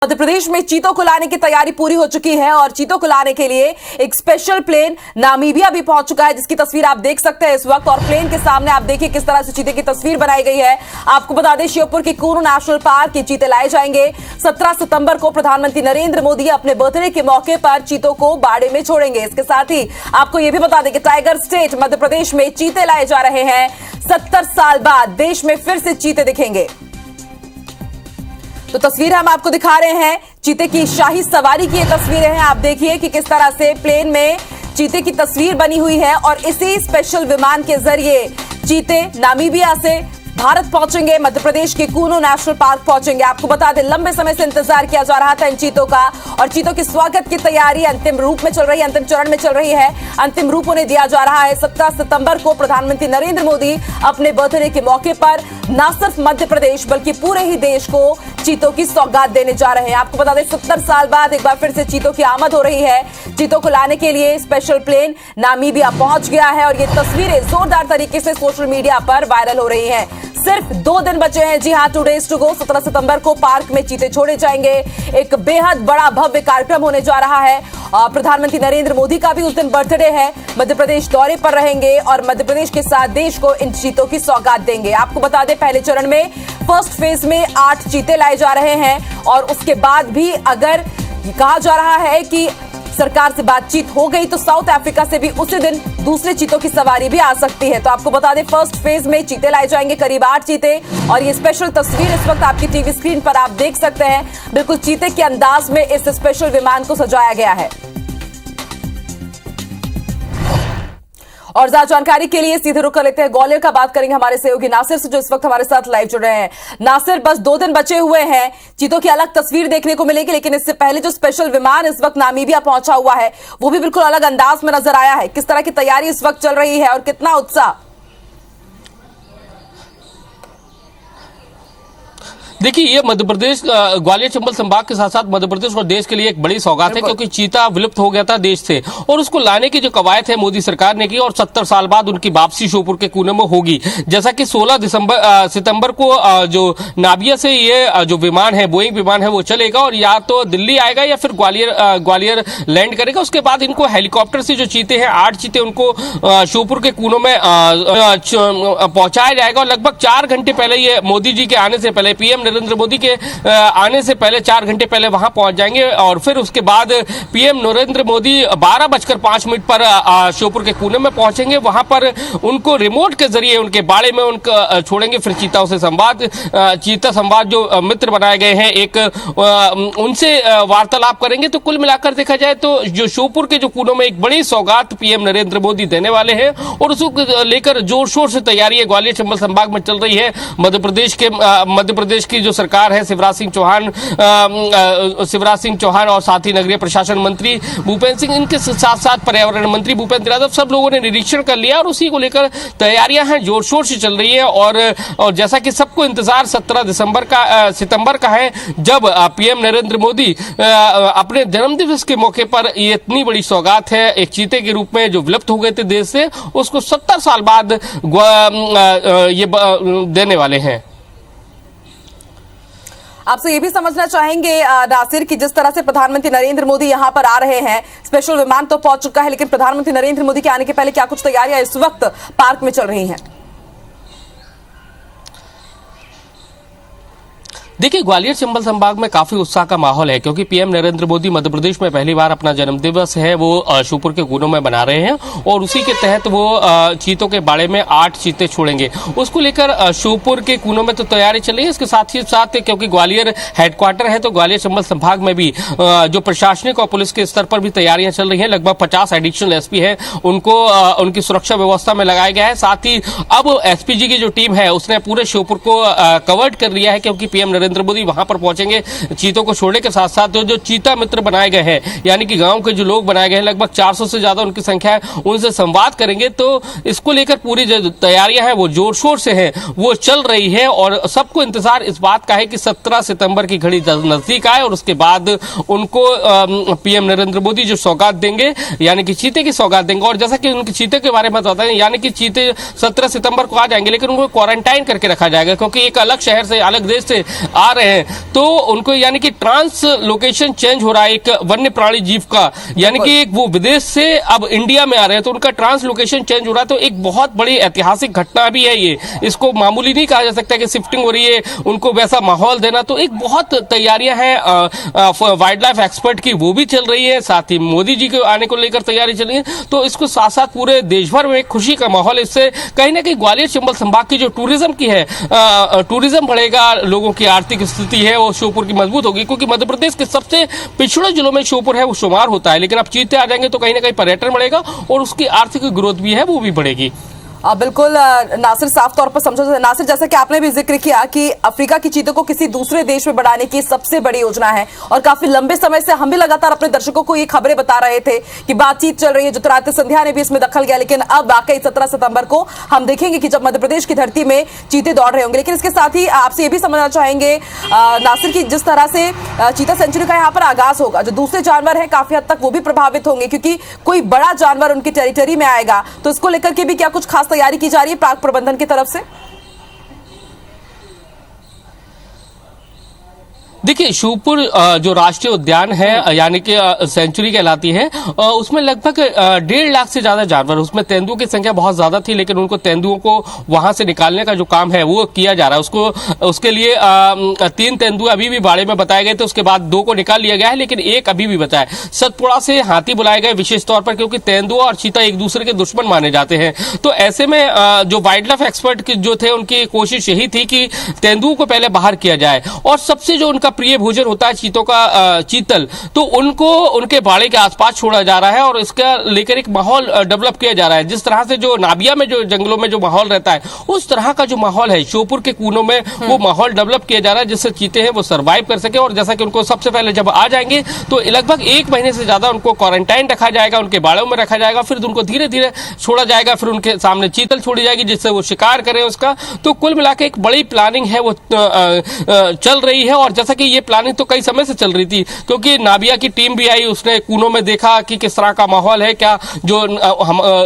मध्य प्रदेश में चीतों को लाने की तैयारी पूरी हो चुकी है और चीतों को लाने के लिए एक स्पेशल प्लेन नामीबिया भी पहुंच चुका है, जिसकी तस्वीर आप देख सकते हैं इस वक्त। और प्लेन के सामने आप देखिए किस तरह से चीते की तस्वीर बनाई गई है। आपको बता दें, श्योपुर के कूनो नेशनल पार्क के चीते लाए जाएंगे। 17 सितंबर को प्रधानमंत्री नरेंद्र मोदी अपने बर्थडे के मौके पर चीतों को बाड़े में छोड़ेंगे। इसके साथ ही आपको यह भी बता दें कि टाइगर स्टेट मध्य प्रदेश में चीते लाए जा रहे हैं। 70 साल बाद देश में फिर से चीते दिखेंगे। तो तस्वीर हम आपको दिखा रहे हैं चीते की शाही सवारी की ये तस्वीरें हैं। आप देखिए कि किस तरह से प्लेन में चीते की तस्वीर बनी हुई है और इसी स्पेशल विमान के जरिए चीते नामीबिया से भारत पहुंचेंगे, मध्य प्रदेश के कूनो नेशनल पार्क पहुंचेंगे। आपको बता दें, लंबे समय से इंतजार किया जा रहा था इन चीतों का और चीतों के स्वागत की तैयारी अंतिम रूप में चल रही है, अंतिम चरण में चल रही है। अंतिम रूप उन्हें दिया जा रहा है 17 सितंबर को प्रधानमंत्री नरेंद्र मोदी अपने बर्थडे के मौके पर न सिर्फ मध्य प्रदेश बल्कि पूरे ही देश को चीतों की सौगात देने जा रहे हैं। आपको बता दें, 70 साल बाद एक बार फिर से चीतों की आमद हो रही है। चीतों को लाने के लिए स्पेशल प्लेन नामीबिया पहुंच गया है और ये तस्वीरें जोरदार तरीके से सोशल मीडिया पर वायरल हो रही हैं। सिर्फ 2 दिन बचे हैं। जी हां, 2 days to go। 17 सितंबर को पार्क में चीते छोड़े जाएंगे। एक बेहद बड़ा भव्य कार्यक्रम होने जा रहा है। प्रधानमंत्री नरेंद्र मोदी का भी उस दिन बर्थडे है। मध्य प्रदेश दौरे पर रहेंगे और मध्य प्रदेश के साथ देश को इन चीतों की सौगात देंगे। आपको बता दें, पहले चरण में फर्स्ट फेज में 8 चीते लाए जा रहे हैं और उसके बाद भी अगर कहा जा रहा है कि सरकार से बातचीत हो गई तो साउथ अफ्रीका से भी उसी दिन दूसरे चीतों की सवारी भी आ सकती है। तो आपको बता दें, फर्स्ट फेज में चीते लाए जाएंगे, करीब 8 चीते। और ये स्पेशल तस्वीर इस वक्त आपकी टीवी स्क्रीन पर आप देख सकते हैं। बिल्कुल चीते के अंदाज में इस स्पेशल विमान को सजाया गया है। और ज्यादा जानकारी के लिए सीधे रुक कर लेते हैं, ग्वालियर का बात करेंगे हमारे सहयोगी नासिर से, जो इस वक्त हमारे साथ लाइव जुड़ रहे हैं। नासिर, बस 2 दिन बचे हुए हैं, चीतों की अलग तस्वीर देखने को मिलेगी, लेकिन इससे पहले जो स्पेशल विमान इस वक्त नामीबिया पहुंचा हुआ है वो भी बिल्कुल अलग अंदाज में नजर आया है। किस तरह की तैयारी इस वक्त चल रही है और कितना उत्साह? देखिए, ये मध्य प्रदेश ग्वालियर चंबल संभाग के साथ साथ मध्य प्रदेश और देश के लिए एक बड़ी सौगात है, क्योंकि चीता विलुप्त हो गया था देश से और उसको लाने की जो कवायद है मोदी सरकार ने की और 70 साल बाद उनकी वापसी श्योपुर के कूनो में होगी। जैसा कि 16 सितंबर को जो नाबिया से ये जो विमान है, बोइंग विमान है, वो चलेगा और या तो दिल्ली आएगा या फिर ग्वालियर लैंड करेगा। उसके बाद इनको हेलीकॉप्टर से जो चीते हैं, 8 चीते, उनको श्योपुर के कूनो में पहुंचाया जाएगा। और लगभग 4 घंटे पहले, ये मोदी जी के आने से पहले, पीएम नरेंद्र मोदी के आने से पहले 4 घंटे पहले वहां पहुंच जाएंगे और फिर उसके बाद पीएम नरेंद्र मोदी 12:05 पर श्योपुर के कूनो में पहुंचेंगे। वहां पर उनको रिमोट के जरिए उनके बाड़े में उनको छोड़ेंगे। फिर चीताओं से चीता संवाद जो मित्र बनाए गए हैं, एक उनसे वार्तालाप करेंगे। तो कुल मिलाकर देखा जाए तो जो श्योपुर के जो कूनो में एक बड़ी सौगात पीएम नरेंद्र मोदी देने वाले हैं और उसको लेकर जोर शोर से तैयारी ग्वालियर चंबल संभाग में चल रही है। मध्य प्रदेश की जो सरकार है, शिवराज सिंह चौहान और साथ ही नगरीय प्रशासन मंत्री भूपेंद्र सिंह, इनके साथ साथ पर्यावरण मंत्री भूपेंद्र यादव, सब लोगों ने निरीक्षण कर लिया और उसी को लेकर तैयारियां हैं जोर शोर से चल रही है। और जैसा कि सबको इंतजार 17 सितंबर का है, जब पीएम नरेंद्र मोदी अपने जन्मदिवस के मौके पर ये इतनी बड़ी सौगात है एक चीते के रूप में जो विलुप्त हो गए थे देश से, उसको 70 साल बाद ये देने वाले हैं। आपसे ये भी समझना चाहेंगे नासिर कि जिस तरह से प्रधानमंत्री नरेंद्र मोदी यहां पर आ रहे हैं, स्पेशल विमान तो पहुंच चुका है, लेकिन प्रधानमंत्री नरेंद्र मोदी के आने के पहले क्या कुछ तैयारियां इस वक्त पार्क में चल रही हैं? देखिए, ग्वालियर चंबल संभाग में काफी उत्साह का माहौल है, क्योंकि पीएम नरेंद्र मोदी मध्य प्रदेश में पहली बार अपना जन्मदिवस है वो श्योपुर के कूनो में बना रहे हैं और उसी के तहत वो चीतों के बाड़े में 8 चीते छोड़ेंगे। उसको लेकर श्योपुर के कूनो में तो तैयारी चल रही है। इसके साथ ही साथ, क्योंकि ग्वालियर हेडक्वार्टर है, तो ग्वालियर चंबल संभाग में भी जो प्रशासनिक और पुलिस के स्तर पर भी तैयारियां चल रही है। लगभग 50 एडिशनल एसपी है, उनको उनकी सुरक्षा व्यवस्था में लगाया गया है। साथ ही अब एसपीजी की जो टीम है उसने पूरे श्योपुर को कवर्ड कर लिया है, क्योंकि पीएम नरेंद्र मोदी वहां पर पहुंचेंगे। चीतों को छोड़ने के साथ साथ जो चीता मित्र बनाए गए हैं, यानी कि गांव के जो लोग बनाए गए हैं, लगभग 400 से ज्यादा उनकी संख्या है, उनसे संवाद करेंगे। तो इसको लेकर पूरी जो तैयारियां हैं वो जोर शोर से हैं, वो चल रही है और सबको इंतजार इस बात का है कि 17 सितंबर की घड़ी नजदीक आए और उसके बाद उनको पीएम नरेंद्र मोदी जो सौगात देंगे, यानी कि चीते की सौगात देंगे। और जैसा कि उनके चीते के बारे में बताते हैं, यानी कि चीते 17 सितंबर को आ जाएंगे, लेकिन उनको क्वारंटाइन करके रखा जाएगा, क्योंकि एक अलग शहर से, अलग देश से आ रहे हैं तो उनको यानी कि ट्रांस लोकेशन चेंज हो रहा है एक वन्य प्राणी जीव का, यानी कि एक वो विदेश से अब इंडिया में आ रहे हैं तो उनका ट्रांस लोकेशन चेंज हो रहा है। तो एक बहुत बड़ी ऐतिहासिक घटना भी है ये, इसको मामूली नहीं कहा जा सकता कि शिफ्टिंग हो रही है, उनको वैसा माहौल देना। तो एक बहुत तैयारियां हैं वाइल्ड लाइफ एक्सपर्ट की, वो भी चल रही है, साथ ही मोदी जी के आने को लेकर तैयारी चल रही है। तो इसको साथ साथ पूरे देश भर में खुशी का माहौल, इससे कहीं ना कहीं ग्वालियर चंबल संभाग की जो टूरिज्म की है, टूरिज्म बढ़ेगा, लोगों की आर्थिक स्थिति है वो श्योपुर की मजबूत होगी, क्योंकि मध्य प्रदेश के सबसे पिछड़े जिलों में श्योपुर है वो शुमार होता है। लेकिन अब चीते आ जाएंगे तो कहीं ना कहीं पर्यटन बढ़ेगा और उसकी आर्थिक ग्रोथ भी है वो भी बढ़ेगी। बिल्कुल नासिर, साफ तौर पर समझो नासिर, जैसा कि आपने भी जिक्र किया कि अफ्रीका की चीतों को किसी दूसरे देश में बढ़ाने की सबसे बड़ी योजना है और काफी लंबे समय से हम भी लगातार अपने दर्शकों को ये खबरें बता रहे थे कि बातचीत चल रही है। ज्योतिरादित्य सिंधिया ने भी इसमें दखल किया, लेकिन अब वाकई 17 सितंबर को हम देखेंगे कि जब मध्य प्रदेश की धरती में चीते दौड़ रहे होंगे। लेकिन इसके साथ ही आपसे ये भी समझना चाहेंगे नासिर की जिस तरह से चीता सेंचुरी का यहाँ पर आगाज होगा, जो दूसरे जानवर है काफी हद तक वो भी प्रभावित होंगे क्योंकि कोई बड़ा जानवर उनकी टेरिटरी में आएगा, तो इसको लेकर के भी क्या कुछ खास तैयारी की जा रही है पार्क प्रबंधन की तरफ से? देखिए, श्योपुर जो राष्ट्रीय उद्यान है यानी कि सेंचुरी कहलाती है, उसमें लगभग 1.5 लाख से ज्यादा जानवर, उसमें तेंदुओं की संख्या बहुत ज्यादा थी, लेकिन उनको तेंदुओं को वहां से निकालने का जो काम है वो किया जा रहा है। उसके लिए 3 तेंदुए अभी भी बाड़े में बताए गए थे, उसके बाद 2 को निकाल लिया गया है, लेकिन एक अभी भी बचा है। सतपुड़ा से हाथी बुलाए गए विशेष तौर पर, क्योंकि तेंदुआ और चीता एक दूसरे के दुश्मन माने जाते हैं। तो ऐसे में जो वाइल्ड लाइफ एक्सपर्ट जो थे उनकी कोशिश यही थी कि तेंदुओं को पहले बाहर किया जाए, और सबसे जो उनका प्रिय भोजन होता है चीतों का चीतल, तो उनको उनके बाड़े के आसपास छोड़ा जा रहा है और इसका लेकर एक माहौल डेवलप किया जा रहा है। जिस तरह से जो नाबिया में जो जंगलों में जो माहौल रहता है उस तरह का जो माहौल है श्योपुर के कोनों में वो माहौल डेवलप किया जा रहा है, जिससे चीते हैं वो सर्वाइव कर सके। और जैसा कि उनको सबसे पहले जब आ जाएंगे तो लगभग 1 महीने से ज्यादा उनको क्वारंटाइन रखा जाएगा, उनके बाड़ों में रखा जाएगा, फिर उनको धीरे धीरे छोड़ा जाएगा, फिर उनके सामने चीतल छोड़ी जाएगी जिससे वो शिकार करें उसका। तो कुल मिलाकर एक बड़ी प्लानिंग है वो चल रही है। और जैसा कि ये प्लानिंग तो कई समय से चल रही थी, क्योंकि नाबिया की टीम भी आई, उसने कूनों में देखा कि किस तरह का माहौल है, क्या जो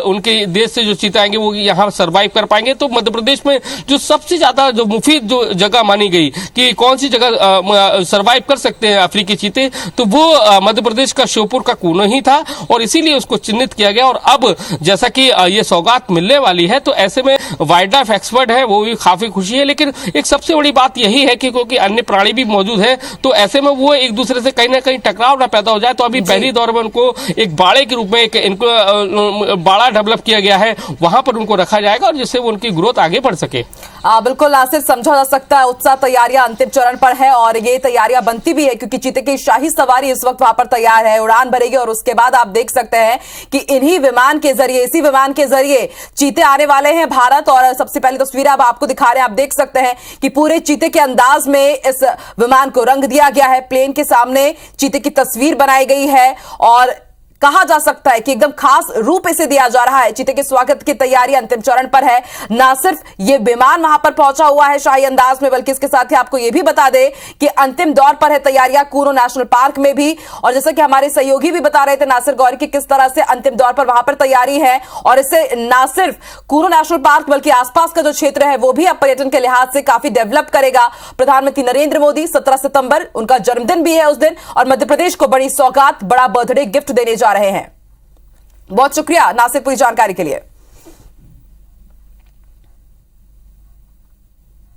उनके देश से जो चीते आएंगे वो यहाँ सर्वाइव कर पाएंगे। तो मध्य प्रदेश में जो सबसे ज्यादा जो मुफीद जो जगह मानी गई कि कौन सी जगह सर्वाइव कर सकते हैं अफ्रीकी चीते, तो वो मध्य प्रदेश का श्योपुर का कूनो ही था और इसीलिए उसको चिन्हित किया गया। और अब जैसा कि ये सौगात मिलने वाली है तो ऐसे में वाइल्ड लाइफ एक्सपर्ट है वो भी काफी खुशी है। लेकिन एक सबसे बड़ी बात यही है कि क्योंकि अन्य प्राणी भी मौजूद है तो ऐसे में वो एक दूसरे से कहीं ना कहीं टकराव ना पैदा हो जाए। तो अभी पहली दौर में उनको एक बाड़े के रूप में इनको बाड़ा डेवलप किया गया है, वहां पर उनको रखा जाएगा और जिससे वो उनकी ग्रोथ आगे बढ़ सके। बिल्कुल नासिर, समझा जा सकता है उत्साह, तैयारियां अंतिम चरण पर है और ये तैयारियां बनती भी है क्योंकि चीते की शाही सवारी इस वक्त वहां पर तैयार है, उड़ान भरेगी और उसके बाद आप देख सकते हैं कि इन्हीं विमान के जरिए, इसी विमान के जरिए चीते आने वाले हैं भारत। और सबसे पहली तस्वीर अब आपको दिखा रहे हैं, आप देख सकते हैं कि पूरे चीते के अंदाज में इस विमान को रंग दिया गया है, प्लेन के सामने चीते की तस्वीर बनाई गई है और कहा जा सकता है कि एकदम खास रूप इसे दिया जा रहा है। चीते के स्वागत की तैयारी अंतिम चरण पर है। ना सिर्फ ये विमान वहां पर पहुंचा हुआ है शाही अंदाज में, बल्कि इसके साथ ही आपको यह भी बता दे कि अंतिम दौर पर है तैयारियां कूनो नेशनल पार्क में भी। और जैसा कि हमारे सहयोगी भी बता रहे थे नासिर गौरी की किस तरह से अंतिम दौर पर वहां पर तैयारी है और इससे ना सिर्फ कूनो नेशनल पार्क बल्कि आसपास का जो क्षेत्र है वो भी अब पर्यटन के लिहाज से काफी डेवलप करेगा। प्रधानमंत्री नरेंद्र मोदी 17 सितंबर उनका जन्मदिन भी है उस दिन और मध्य प्रदेश को बड़ी सौगात, बड़ा बर्थडे गिफ्ट देने जा रहे हैं। बहुत शुक्रिया नासिर पूरी जानकारी के लिए।